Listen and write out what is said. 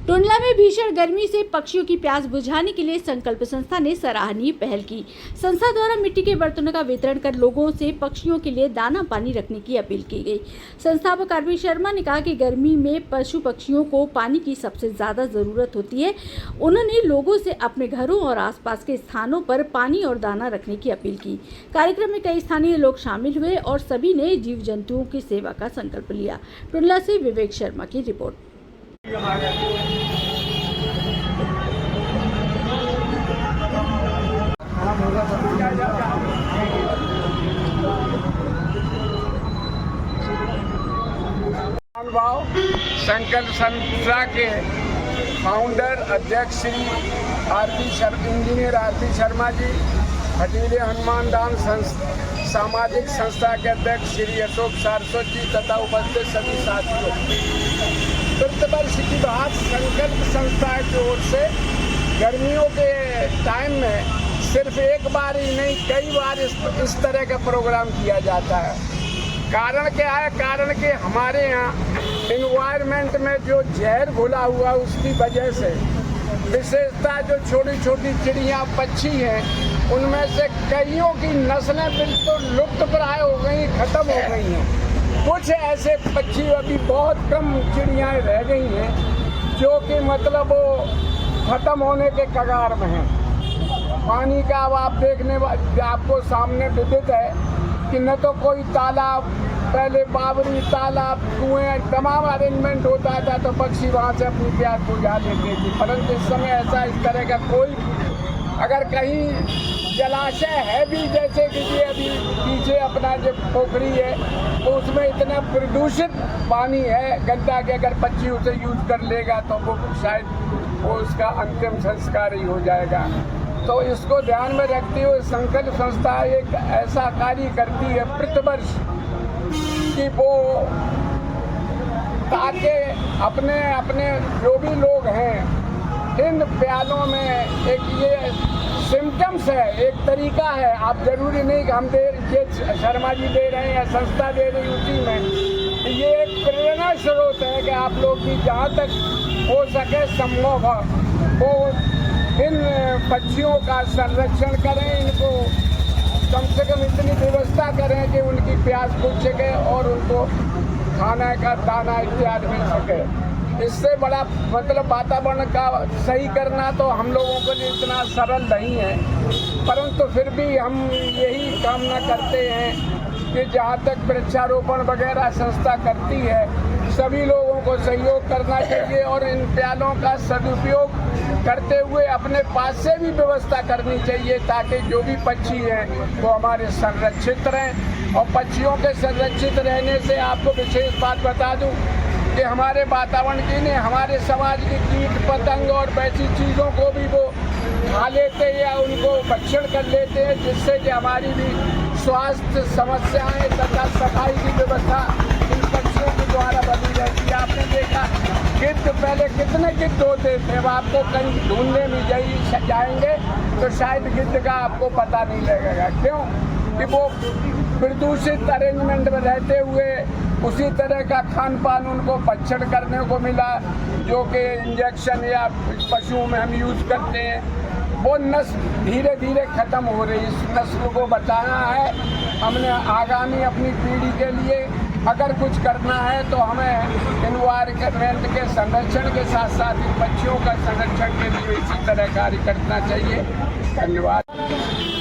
टुंडला में भीषण गर्मी से पक्षियों की प्यास बुझाने के लिए संकल्प संस्था ने सराहनीय पहल की। संस्था द्वारा मिट्टी के बर्तनों का वितरण कर लोगों से पक्षियों के लिए दाना पानी रखने की अपील की गई। संस्थापक आरपी शर्मा ने कहा कि गर्मी में पशु पक्षियों को पानी की सबसे ज्यादा जरूरत होती है। उन्होंने लोगों से अपने घरों और आसपास के स्थानों पर पानी और दाना रखने की अपील की। कार्यक्रम में कई स्थानीय लोग शामिल हुए और सभी ने जीव जंतुओं की सेवा का संकल्प लिया। टुंडला से विवेक शर्मा की रिपोर्ट। संकल्प संस्था के फाउंडर अध्यक्ष श्री इंजीनियर आरपी शर्मा जी, हटीले हनुमान दान सामाजिक संस्था के अध्यक्ष श्री अशोक सारस्वत जी तथा उपस्थित सभी साथियों, प्रतिवर्ष की बात संकल्प संस्था की ओर से गर्मियों के टाइम में सिर्फ एक बार ही नहीं, कई बार इस तरह का प्रोग्राम किया जाता है। कारण क्या है? कारण कि हमारे यहाँ एनवायरनमेंट में जो जहर घुला हुआ उसकी वजह से विशेषता जो छोटी छोटी चिड़िया पक्षी हैं, उनमें से कईयों की नस्लें बिल्कुल लुप्त प्राय हो गई, खत्म हो गई हैं। कुछ ऐसे पक्षी अभी बहुत कम चिड़ियाँ रह गई हैं जो कि मतलब वो खत्म होने के कगार में हैं। पानी का अब आप देखने आपको सामने विदित है कि न तो कोई तालाब, पहले बाबरी तालाब, कुएं, तमाम अरेंजमेंट होता था तो पक्षी वहाँ से अपनी प्यास बुझा लेते थे। परंतु इस समय ऐसा इस तरह का कोई, अगर कहीं जलाशय है भी, जैसे कि ये अभी पीछे अपना जो पोखरी है तो उसमें इतना प्रदूषित पानी है गंदा कि अगर पक्षी उसे यूज कर लेगा तो वो शायद वो उसका अंतिम संस्कार ही हो जाएगा। तो इसको ध्यान में रखते हुए संकल्प संस्था एक ऐसा कार्य करती है प्रतिवर्ष कि वो ताकि अपने अपने जो भी लोग हैं इन प्यालों में एक ये सिम्टम्स है, एक तरीका है। आप जरूरी नहीं कि हम ये शर्मा जी दे रहे हैं या संस्था दे रही उसी में, ये एक प्रेरणा स्रोत है कि आप लोग भी जहाँ तक हो सके संभव हो इन पक्षियों का संरक्षण करें, इनको कम से कम इतनी व्यवस्था करें कि उनकी प्यास बुझ सके और उनको खाना का दाना इत्यादि मिल सके। इससे बड़ा मतलब वातावरण का सही करना तो हम लोगों के लिए इतना सरल नहीं है, परंतु फिर भी हम यही कामना करते हैं कि जहाँ तक वृक्षारोपण वगैरह संस्था करती है सभी लोगों को सहयोग करना चाहिए और इन प्यालों का सदुपयोग करते हुए अपने पास से भी व्यवस्था करनी चाहिए ताकि जो भी पक्षी हैं वो हमारे संरक्षित रहें। और पक्षियों के संरक्षित रहने से आपको विशेष बात बता दूं कि हमारे वातावरण की नहीं, हमारे समाज के कीट पतंग और वैसी चीज़ों को भी वो खा लेते हैं या उनको भक्षण कर लेते हैं, जिससे कि हमारी भी स्वास्थ्य समस्याएं तथा सफाई की व्यवस्था इन पक्षियों के द्वारा बनी रहती है। आपने देखा गिद्ध, पहले कितने गिद्ध होते थे, अब आपको कहीं ढूंढने में जाएंगे तो शायद गिद्ध का आपको पता नहीं लगेगा। क्यों? कि वो प्रदूषित अरेंजमेंट में रहते हुए उसी तरह का खान पान उनको भक्षण करने को मिला जो कि इंजेक्शन या पशुओं में हम यूज करते हैं। वो नस्ल धीरे धीरे खत्म हो रही है। इस नस्ल को बचाना है हमने, आगामी अपनी पीढ़ी के लिए अगर कुछ करना है तो हमें एनवायरनमेंट के संरक्षण के साथ साथ इन पक्षियों का संरक्षण के लिए इसी तरह कार्य करना चाहिए। धन्यवाद।